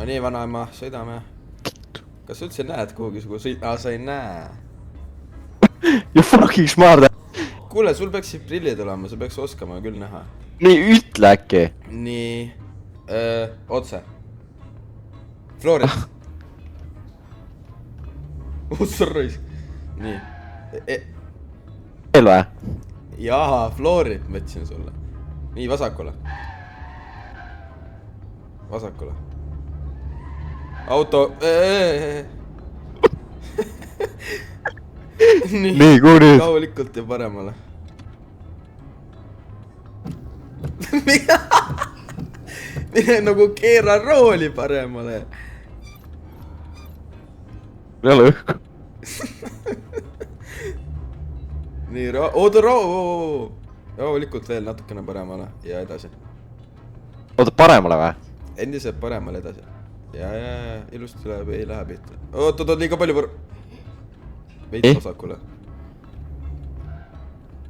No nii, vanaema, sõidame. Kas sa üldse näed kuhugi sugu sõid-? Sa ei näe. You fucking smart. Kuule, sul peaksid prillid olema, sa peaks oskama küll näha. Nii, ütle äkki. Nii, otse. Florit. Sorry. Nii. Veel või? Jaa, Florit ma ütlesin sulle. Nii, vasakule. Vasakule. Auto. Nii, kuhu nüüd? Kahulikult ja paremale. Mine nagu keera rooli paremale. Ei ole õhku. Nii, oota rahulikult veel natukene paremale ja edasi. Oota, paremale või? Endiselt paremale edasi. Ja, ilusti läheb, ei lähe pihta. Oot, liiga palju veits vasakule.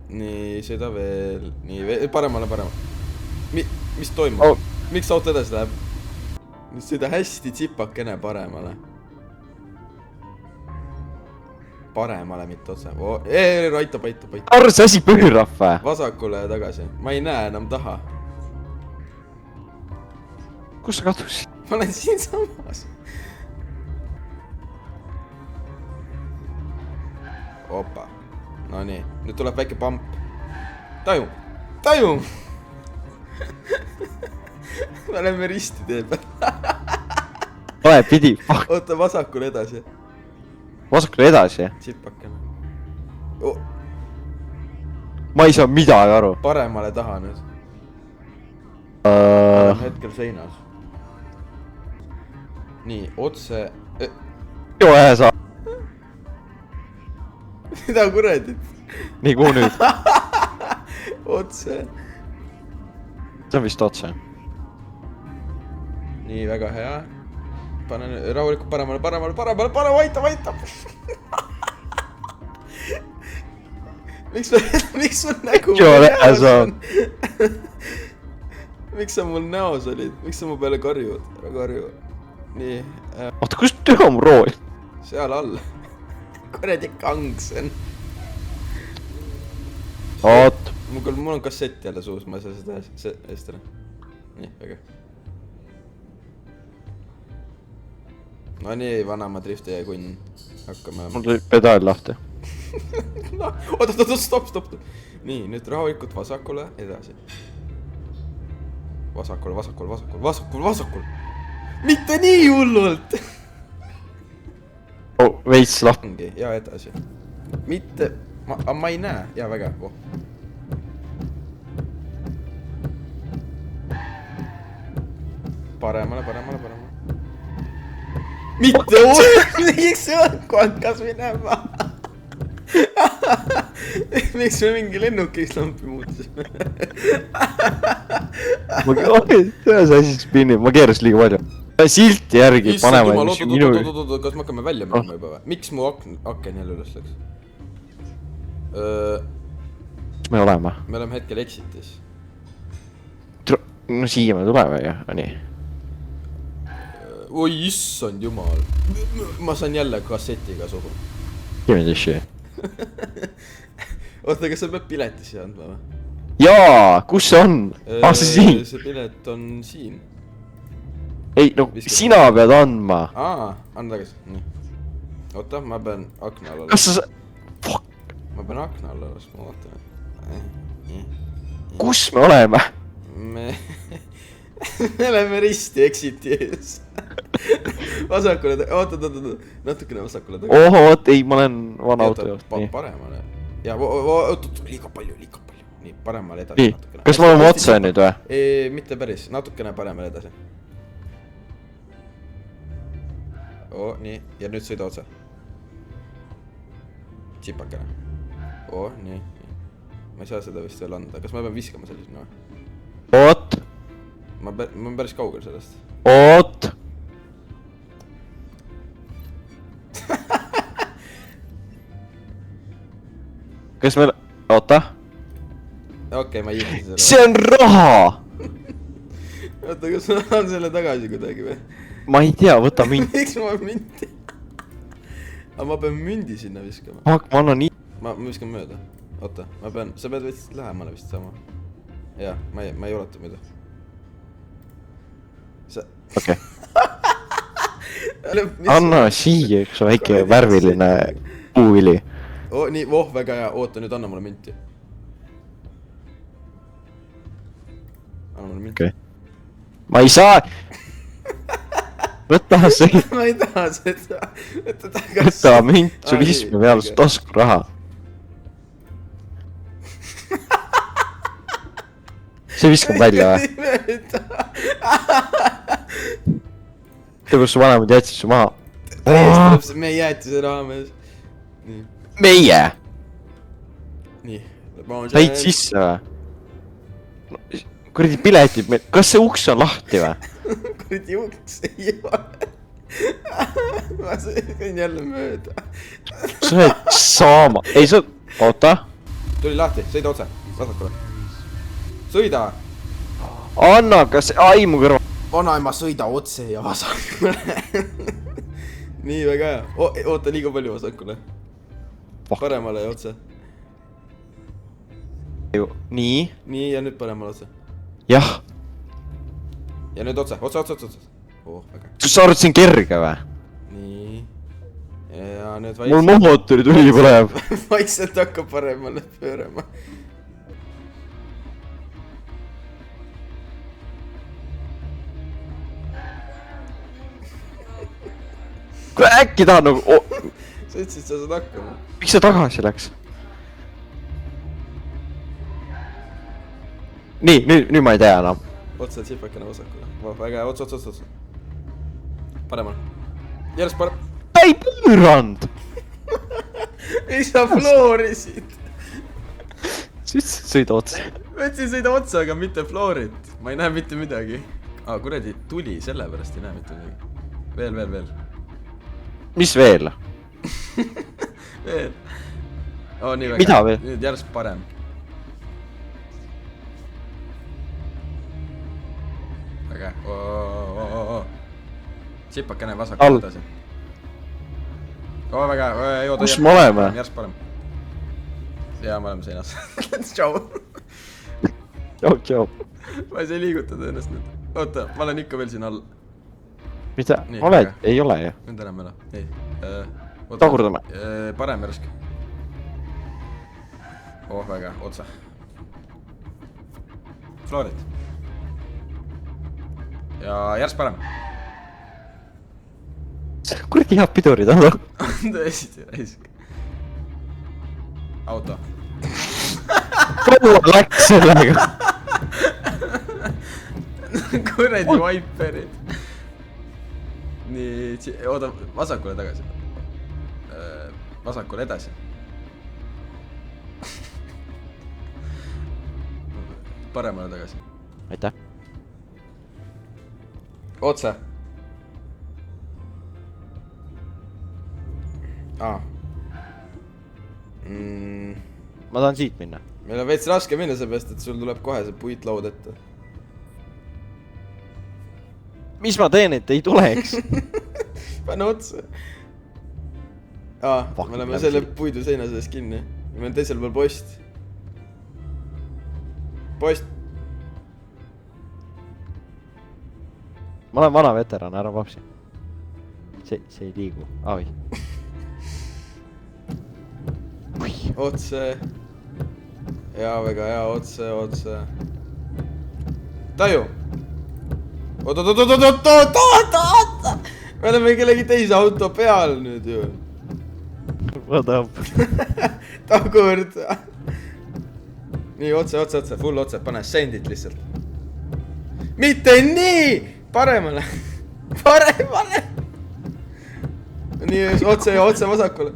Nii, sõida veel. Nii, paremale. Mis toimub? Miks auto edasi läheb? Sõida hästi tsipakene paremale. Paremale, mitte otse. Aitab. Arv see asi pöörab või? Vasakule ja tagasi. Ma ei näe enam taha. Kus sa kadusid? Ma olen siin samas. Opa. No nii, nüüd tuleb väike pamp. Taju! Me oleme risti tee peal. Ole pidi, fuck. Oota, vasakule edasi. Vasakule edasi? Tsipakene. Ma ei saa midagi aru. Paremale taha nüüd. Olen hetkel seinas. Nii, otse... Joo saa. Mida kuradit? Nii, kuhu nüüd? Otse. See on vist otse. Nii, väga hea. Panen rahulikult paremale, aitab. Miks sul nägu näos on? Miks sa mul näos olid? Miks sa mu peale karjud? Nii. Oota, kus tüha mu rool? Seal all. Kuradi kangsen. Oot. Mul on kassett jälle suus, ma ei saa seda eestada. Nii, väga. No nii, vanama drifti ja kunn. Hakkame. Mul tuli pedaal lahti. Oota, stopp. Nii, nüüd rahulikult vasakule edasi. Vasakule. Mitte nii hullult! Veits lahti. Ja edasi. Mitte... Ma ei näe. Ja väga. Paremale. Mitte miks see õhku hakkas minema? Miks me mingi lennukiks lampi muutusime? See asi spinnib, ma keeras liiga palju. Silti järgi panema minu... Kas me hakkame välja minema juba või? Miks mu aken jälle üles läks? Kus me oleme? Me oleme hetkel exitis. No siia me tuleme ju, nii. Oi, issand jumal. Ma saan jälle kassetiga suhu. Give me this shit. Oota, kas sa pead pileti siia andma või? Jaa, kus see on? See siin. See pilet on siin. Ei, no sina pead andma. Anna tagasi. Nii. Oota, ma pean akna alla. Kas sa... Fuck. Ma pean akna alla las, ma vaatan. Kus me oleme? Me oleme risti exiti ees. Vasakule, oota, natukene vasakule tagasi. Oot, ei, ma olen vana auto juht. Paremale. Ja, oot, liiga palju. Nii, paremale edasi nii, natukene. kas me oleme otse nüüd või? Mitte päris, natukene paremale edasi. Nii, ja nüüd sõida otse. Tsipakene. Nii. Ma ei saa seda vist veel anda. Kas ma pean viskama sellisena või? Oot. Ma olen päris kaugel sellest. Oot. Kas meil... Oota. Okei, ma juhtin selle. See on raha! Oota, kas ma saan selle tagasi kuidagi või? ma ei tea, võta münt. miks ma mündi? aga ma pean mündi sinna viskama. Ma annan nii. ma viskan mööda. oota, ma pean, sa pead veits lähemale vist sama. jah, ma ei ulata muidu. Okei. Anna siia üks väike värviline puuvili. nii, väga hea, oota, nüüd anna mulle münti. anna mulle münti. Okei. Ma ei saa. Võta see. ma ei taha seda. Võta münt, sul istme peal tasku raha. See viskab välja või? Tead, kus su vanemad jätsid su maha? me jäätise raames. nii. Meie! nii. Said sisse või? Kuradi piletid meil, kas see uks on lahti või? kuradi uks ei ole. ma sõin jälle mööda. Sa oled saama, ei sa, oota. tuli lahti, sõida otse, vasakule. sõida. Anna, kas aimu kõrval. vanaema, sõida otse ja vasakule. nii, väga hea. oota, liiga palju vasakule. paremale ja otse. nii. nii, ja nüüd paremale otse. Jah. ja nüüd otse. väga. sa arvad, see on kerge või? nii. ja nüüd mul mootori tuli põleb. vaikselt hakkab paremale pöörama. kuule, äkki tahad nagu sa ütlesid, sa saad hakkama. miks see tagasi läks? nii, nüüd ma ei tea enam. otse tsipakene vasakule. väga hea, otse. paremal. järjest parem. ei pööranud! ei sa floorisid. sa ütlesid sõida otse. ma ütlesin sõida otse, aga mitte floorit. ma ei näe mitte midagi. kuradi tuli, sellepärast ei näe mitte midagi. veel. mis veel? veel. nii väga. mida veel? nüüd järjest parem. väga hea. tsipakene vasakule edasi. väga hea. kus me oleme? järjest parem. ja me oleme seinas. tšau. tšau. ma ei saa liigutada ennast nüüd. oota, ma olen ikka veel siin all. mida? oled? ei ole ju. nüüd enam ei ole. ei. tagurdame. parem järsk. väga, otse. Floorit. ja järsk parem. kuradi head pidurid on. tõesti, raisk. auto. kaua läks sellega? kuradi vaiperid. nii, oota, vasakule tagasi. vasakule edasi. paremale tagasi. aitäh. otse. ma tahan siit minna. meil on veits raske minna, seepärast, et sul tuleb kohe see puitlaud ette. mis ma teen, et ei tuleks? pane otse. me oleme selle puidu seina sees kinni. me oleme teisel pool post. post. ma olen vana veteran, ära vapsi. see ei liigu. oi. otse. ja väga hea, otse. taju. oota. me oleme kellegi teise auto peal nüüd ju. What up? tagurd. nii, otse, full otse, pane sendit lihtsalt. mitte nii! paremale. nii, otse ja otse vasakule.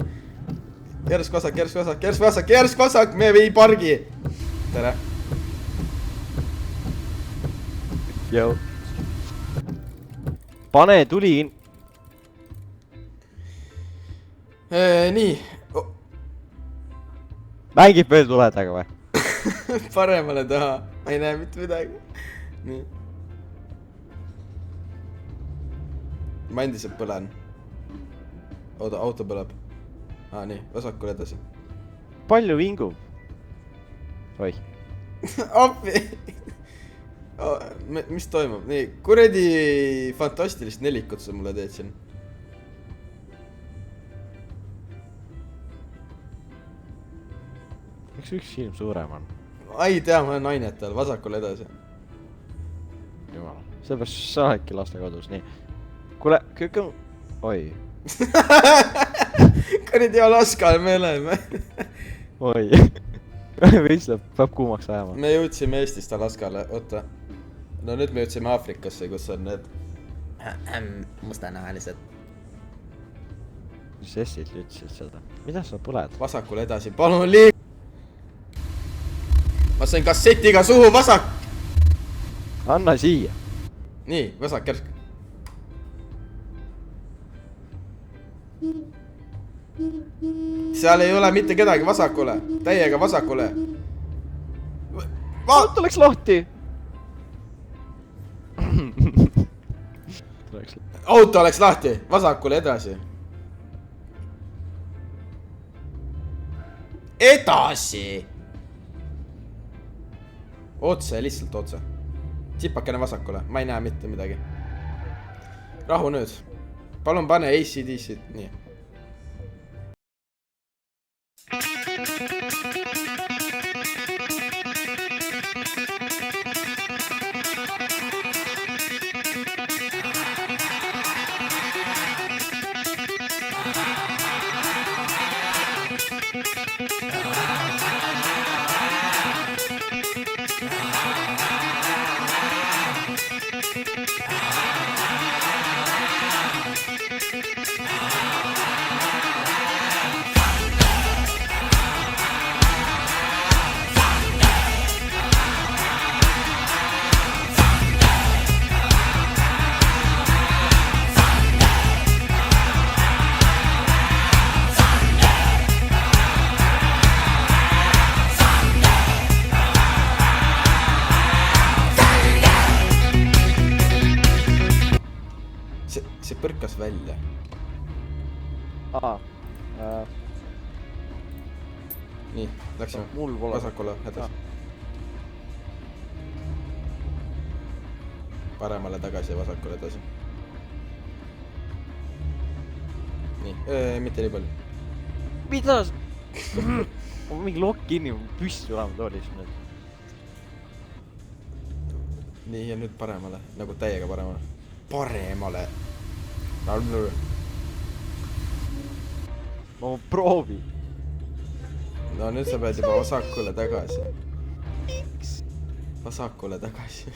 järjest vasak, me ei pargi. tere. Jou. pane tuli. nii. mängib veel tuledega või? paremale taha, ma ei näe mitte midagi. nii. ma endiselt põlen. oota, auto põleb. Nii, vasakule edasi. palju vingub? Oih. appi! Mis toimub? Nii, kuredi fantastilist nelikut sa mulle teed siin. Miks üks silm suurem on? Ai tea, ma olen ainetel, vasakule edasi. Jumal, seepärast sa oledki lastekodus, nii. Kuule, kõik on... Oi. kuredi Alaskal me oleme. Oi. Võis peab kuumaks ajama. Me jõudsime Eestist Alaskale, oota. No nüüd me jõudsime Aafrikasse, kus on need mustanahalised. Mis Essid ütlesid seda? Mida sa põled? Vasakule edasi, palun liig... Ma sain kassetiga suhu, vasak! Anna siia. Nii, vasak järsk. Seal ei ole mitte kedagi vasakule. Täiega vasakule. Auto läks lahti. Auto läks lahti, vasakule edasi. Edasi! Otse, lihtsalt otse. Tsipakene vasakule, ma ei näe mitte midagi. Rahu nüüd. Palun pane ACDC, nii. See põrkas välja. Nii, läksime. Mul pole. Vasakule edasi. Paremale tagasi ja vasakule edasi. Nii, mitte nii palju. Mida? On mingi lokk kinni, püsti olema toolis nüüd. Nii, ja nüüd paremale, nagu täiega paremale. Paremale. Ma proovi. No nüüd sa pead juba vasakule tagasi. Vasakule tagasi.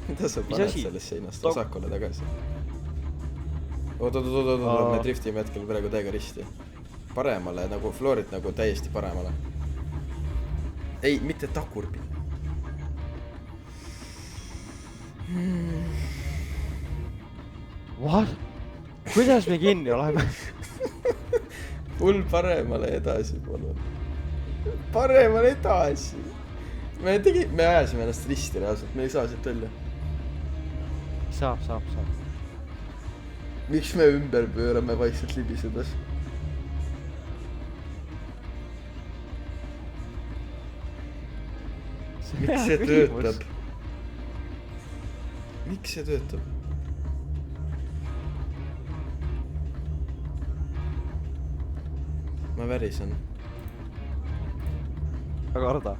Mida sa paned sellest seinast? Vasakule tagasi. Oot, me driftime hetkel praegu täiega risti. Paremale, nagu Florit nagu täiesti paremale. Ei, mitte takurbi. What? Kuidas me kinni oleme? Pull paremale edasi, palun. Paremale edasi. Me ajasime ennast risti reaalselt, me ei saa siit välja. Saab. Miks me ümber pöörame vaikselt libisedes? Miks see töötab? Miks see töötab? Ma värisen. Aga arda.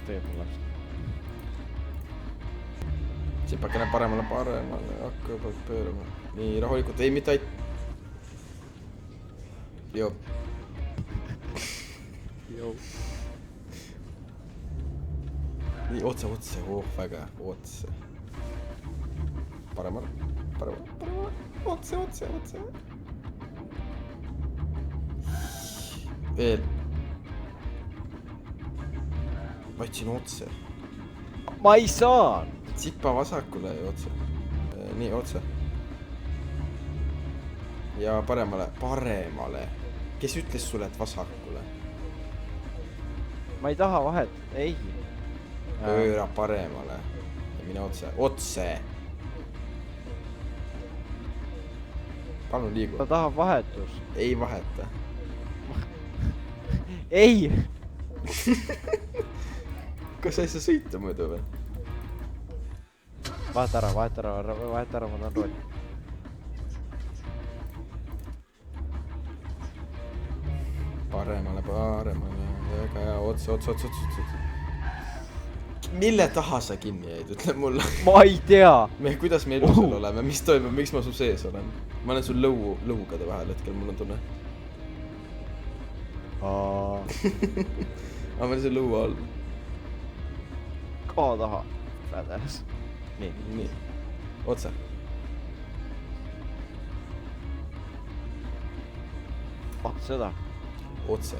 Teeb mul lapsi. Tsipakene paremale, hakkab pöörama. Nii, rahulikult, ei mitte Joo. Nii, otse, väga, otse. Paremale, otse. Veel. Ma ütlesin otse. Ma ei saa. Tsipa vasakule ja otse. Nii, otse. Ja paremale. kes ütles sulle, et vasakule? ma ei taha vahet, ei. Pööra paremale ja mine otse. Palun liigu. ta tahab vahetust. Ei vaheta. ei. Kas sa ei saa sõita muidu või? Vaheta ära, ma tahan rooli. Paremale, väga hea, otse. Mille taha sa kinni jäid, ütle mulle. Ma ei tea. Kuidas me elusel oleme, mis toimub, miks ma su sees olen? Ma olen sul lõugade vahel hetkel, mul on tunne. Aga ma olen seal lõua all. Ka taha. Lädes. Nii. Otse. Seda. Otse.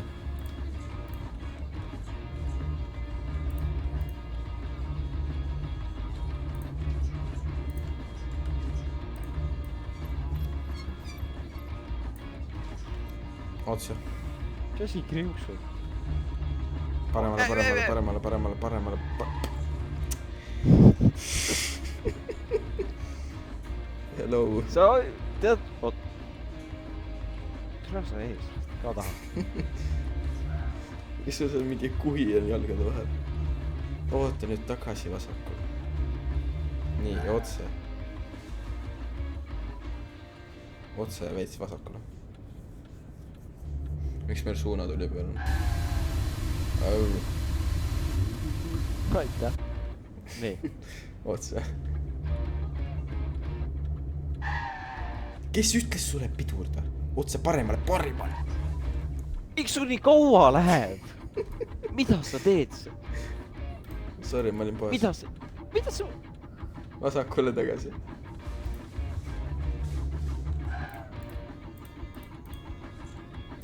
Otse. Mis asi kriuksud? Paremale. Hello. Sa tead, oot. Tule sa ees, ka taha. Mis sul seal mingi kuhi on jalgade vahel? Oota nüüd tagasi vasakul. Nii, otse. Otse veits vasakule. Miks meil suuna tuli peale? Aitäh. Nii. Otse. Kes ütles sulle pidurda? Otse paremale. Miks sul nii kaua läheb? Mida sa teed? Sorry, ma olin poes. Mida sa... Vasakule tagasi.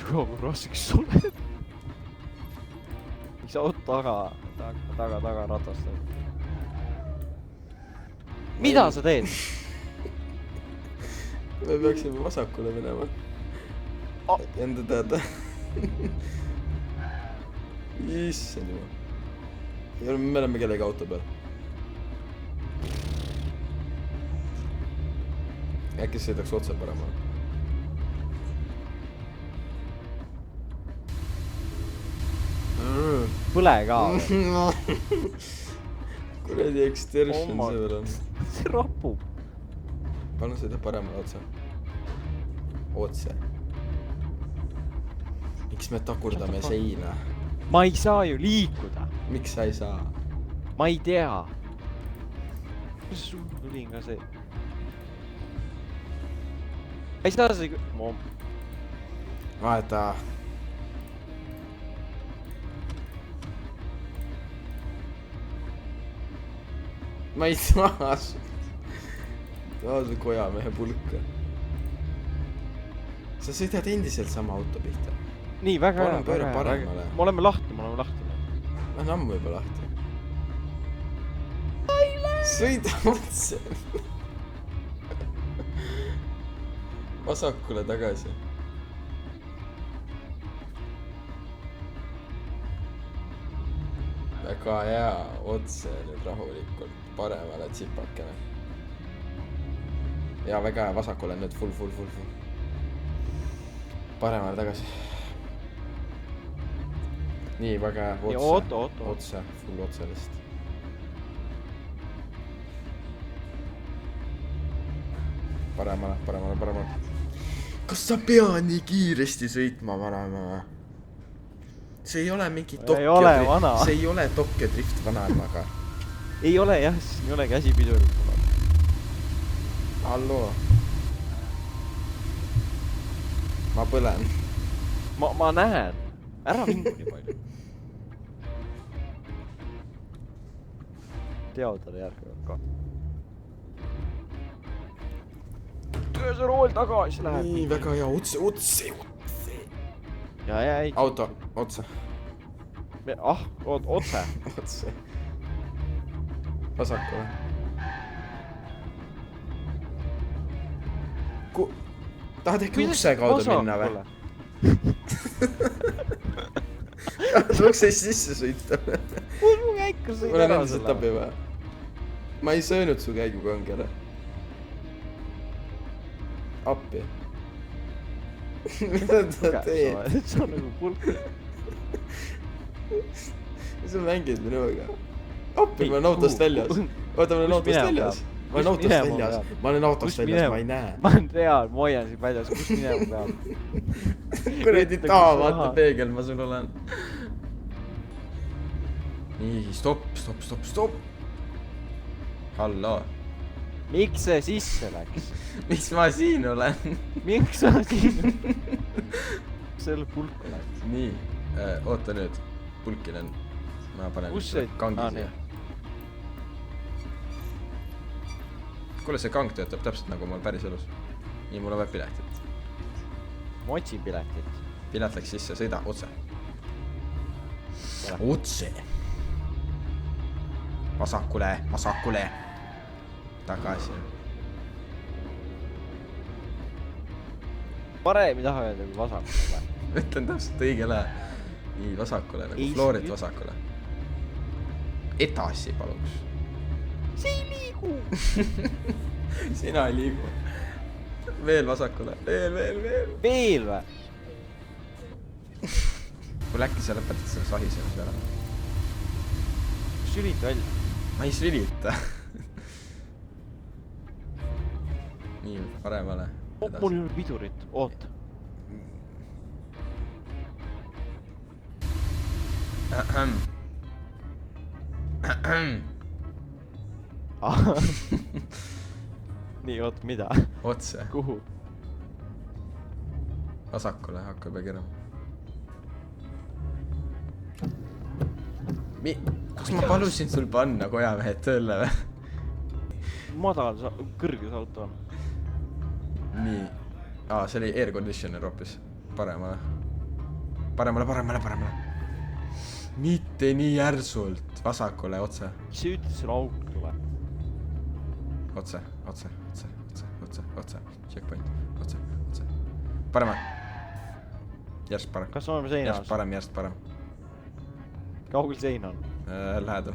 Kui rassiks sa oled? Miks sa auto taga ratastad? Mida sa teed? Me peaksime vasakule minema. Enda teada. Issand juba. Me oleme kellegi auto peal. Äkki sõidaks otse paremale. Põle ka. Kuradi extersion see veel on. See rapub. Palun sõida paremale otse. Otse. Miks me takurdame seina? Ma ei saa ju liikuda. Miks sa ei saa? Ma ei tea. Mis sul tuli ka see? Ei saa see... Vaata. Ma ei saa su kojamehe pulka. Sa sõidad endiselt sama auto pihta. Nii, väga hea. Pööra paremale. Me oleme lahti. Ma olen ammu juba lahti. Sõida otse. Vasakule tagasi. Väga hea, otse nüüd rahulikult. Paremale tsipakene. Ja väga hea, vasakule nüüd full. Paremale tagasi. Nii, väga hea, otse. Otse, full otselist. Paremale. Kas sa pea nii kiiresti sõitma vanaema? See ei ole mingi see ei ole Tokyo Drift vanaemaga. Ei ole jah, siis ei ole käsipidurit. Halloo. Ma põlen. Ma näen. Ära vingu nii palju. Teodale järgnevad ka. Töö see rool tagasi läheb. Nii, väga hea, otse. Ja ei. Auto, otse. Otse. Otse. Vasakule. Tahad äkki ukse kaudu minna või? tahad uksest sisse sõita? mul mu käiku sõid mul on ära endiselt tabi vaja. ma ei söönud su käigukangi ära. appi. mida ta teeb? see on nagu pulk. sa mängid minuga. appi, ma olen autost väljas. oota, ma olen autost väljas. ma olen autost väljas. ma olen autost väljas, ma ei näe. ma olen reaal, ma hoian sind väljas, kus minema peab? kuradi taha, vaata peegel ma sul olen. nii, stopp. halloo. miks see sisse läks? miks ma siin olen? miks sa siin? selle pulku läks. nii, oota nüüd. pulkin on. ma panen kangi siia. kuule, see kang töötab täpselt nagu mul päris elus. nii, mul on vaja piletit. ma otsin piletit. Pilet läks sisse, sõida otse. otse. vasakule. tagasi. parem ei taha öelda kui vasakule. ütlen täpselt õige lähe. nii, vasakule, nagu floorit vasakule. edasi paluks. see ei liigu. sina ei liigu. veel vasakule, veel. veel või? kuule, äkki sa lõpetad selle sahisemise ära? sülita välja. ma ei sülita. nii, paremale. mul ei ole pidurit, oota. nii, oot, mida? otse. kuhu? vasakule hakkab ja kirjama. kas ma palusin sul panna kojamehed tööle või? madal, kõrges auto on. nii. see oli air conditioner hoopis. paremale. mitte nii järsult. vasakule, otse. mis sa ütlesid, selle auk tuleb? otse. Checkpoint. Otse. Parema. Järsk parem. kas oleme seinas? Järsk parem. kaugel sein on? Lähedal.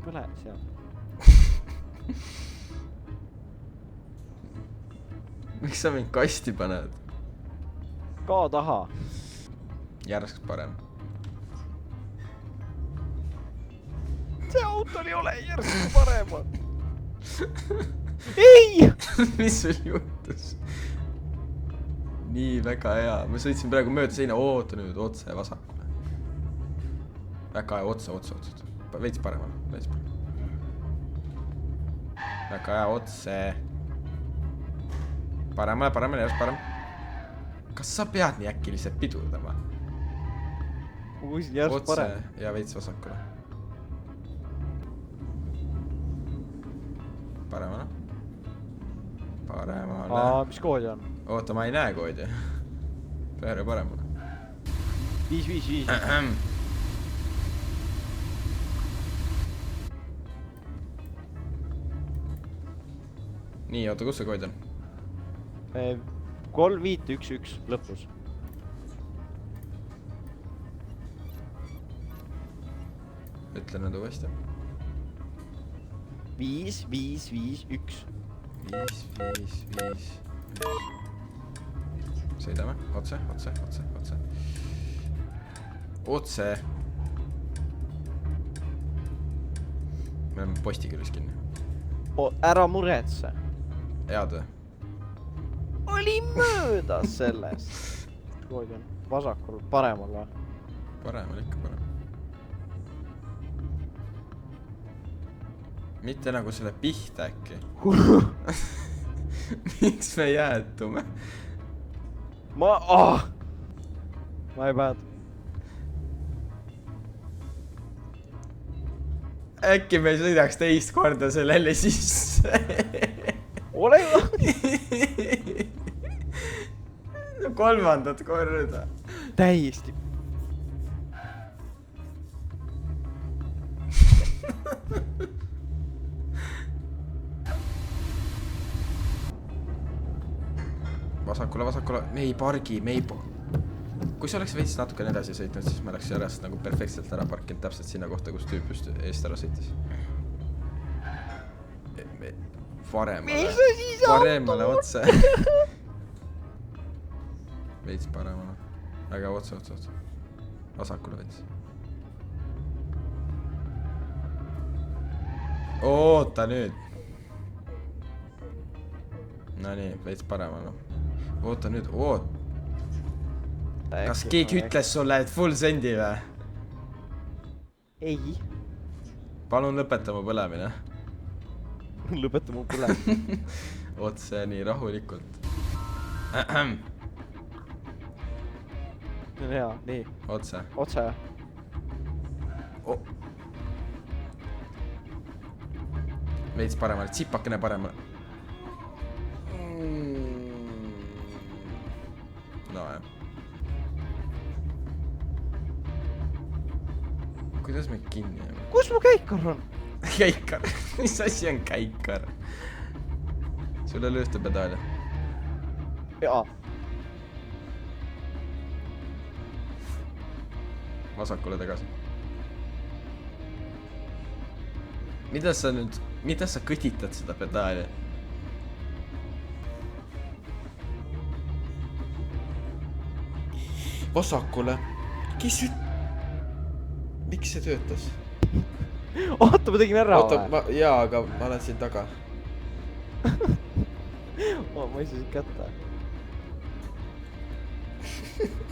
põle seal. miks sa mind kasti paned? ka taha. Järsk parem. see autol ei ole järsku paremat. ei! mis sul juhtus? nii, väga hea. ma sõitsin praegu mööda seina. oota nüüd, otse vasakule. väga hea, otse. veits paremale. väga hea, otse. paremale, järjest parem. kas sa pead nii äkiliselt pidurdama? ma kuulsin järsk parem. otse ja veits vasakule. paremale. mis koodi on? oota, ma ei näe koodi. pööre paremale. 5. nii, oota, kus see kood on? 3-5-1-1 lõpus. ütle nüüd uuesti. 5-5-5-1. 5. sõidame, otse. me oleme Postikülis kinni. ära muretse. head või? oli möödas sellest. koodi on vasakul, paremal või? paremal, ikka parem. mitte nagu selle pihta äkki. miks me jäätume? ma ei pääda. äkki me sõidaks teist korda sellele sisse. ole kolmandat korda. täiesti. vasakule, vasakule, me ei pargi, me ei kui see oleks veits natukene edasi sõitnud, siis me oleks järjest nagu perfektselt ära parkinud täpselt sinna kohta, kus tüüp just eest ära sõitis. Paremale otse. Veits paremale. Aga otse. Vasakule veits. Oota nüüd. No nii, veits paremale. Oota nüüd, Kas keegi ütles sulle, et full sendi või? Ei. Palun lõpeta mu põlemine. Lõpeta mu põlemine. Otse nii rahulikult. Hea, nii. Otse. Otse. Veits paremale, tsipakene paremale. No jah. Kuidas me kinni jääme? Kus mu käikar on? Käikar? Mis asi on käikar? Sulle lööste pedaali? Jaa. Vasakule tagasi. Mida sa kõtitad seda pedaali? Vasakule? Miks see töötas? Oota, ma tegin ära. Oota, jaa, aga ma olen siin taga. Ma ei saa siit kätte.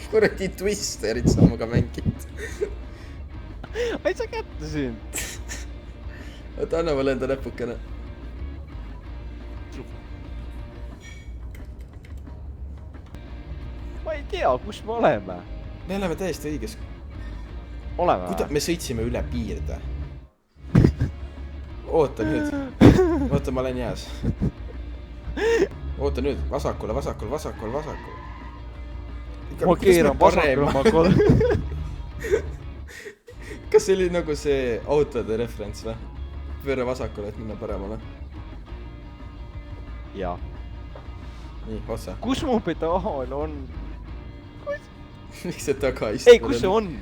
Kuradi Twisterit sa muga mängid. Ma ei saa kätte siin. Oota, anna mulle enda näpukene. Ma ei tea, kus me oleme. Me oleme täiesti õiges. Oleme või? Me sõitsime üle piirde. Oota nüüd. Oota, ma olen jääs. Oota nüüd. Vasakule. Ma keeran vasakule oma kodu. Kas see oli nagu see autode referents või? Pööre vasakule, et minna paremale. Jaa. Nii, otsa. Kus mu pedaal on? Miks see taga istub? Ei, kus see on?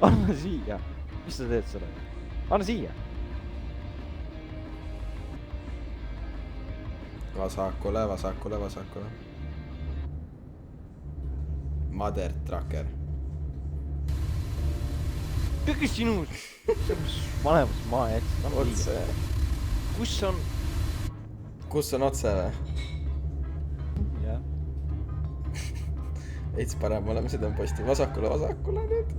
Anna siia. Mis sa teed selle? Anna siia. Vasakule. Mother trucker. Kõige sinus. Vanemas maa jätsid. Otse. Kus on? Kus on otse või? Jah. Eits parem, oleme seda posti. Vasakule nüüd.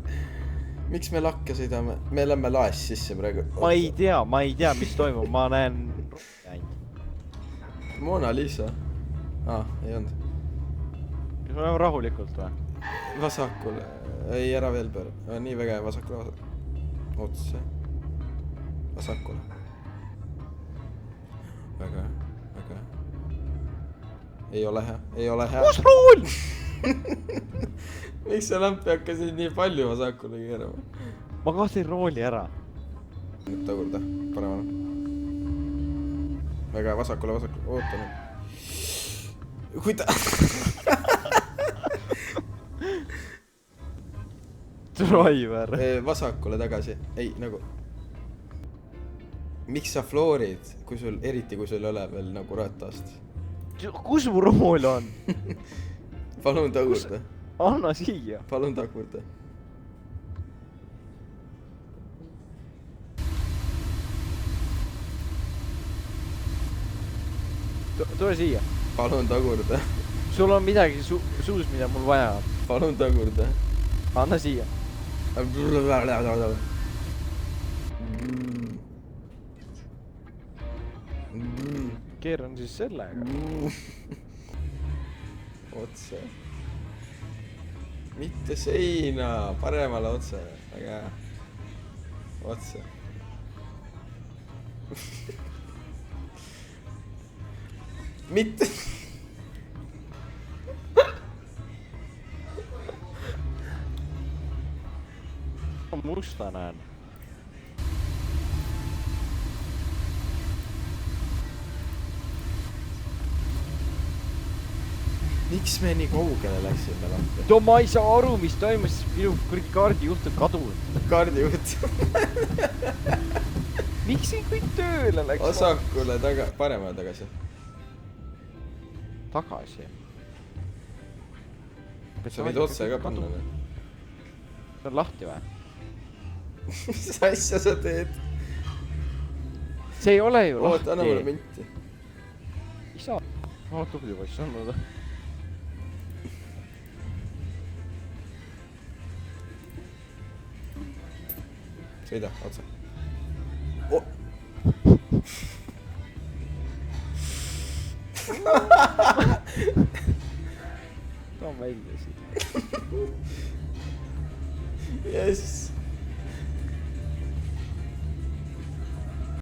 Miks me lakke sõidame? Me lähme laes sisse praegu. Ma ei tea, mis toimub. Ma näen... Mona Lisa. Ei olnud. Kas me oleme rahulikult või? Vasakule. Ei, ära veel pööra. Nii väga vasakule. Otse. Vasakule. Väga. Ei ole hea. Kus rool? Miks see lampi hakkasid nii palju vasakule keerama? Ma kahtsin rooli ära. Nüüd tagurda, paremale. Väga vasakule. Oota nüüd. Kuida... Driver. Vasakule tagasi. Ei, nagu... Miks sa floorid, eriti kui sul ei ole veel nagu ratast? Kus mu rool on? Palun tagurda. Anna siia. Palun tagurda. Tule siia. Palun tagurda. Sul on midagi suus, mida mul vaja on. Palun tagurda. Anna siia. Keeran siis sellega. Otse. Mitte seina, paremale otse. Väga hea. Otse. Mitte. Musta näen. miks me nii kaugele läksime lahti? no ma ei saa aru, mis toimus, minu kuradi kaardijuht on kadunud. Kaardijuht. Miks siin kõik tööle läks? Vasakule paremale tagasi. Tagasi. Sa võid otse ka panna. See on lahti või? Mis asja sa teed? See ei ole ju lahti. Oota, anna mulle minti. Ei saa. Tubli poiss, on mulle. Sõida, otse. Ta on välja siit. Jess.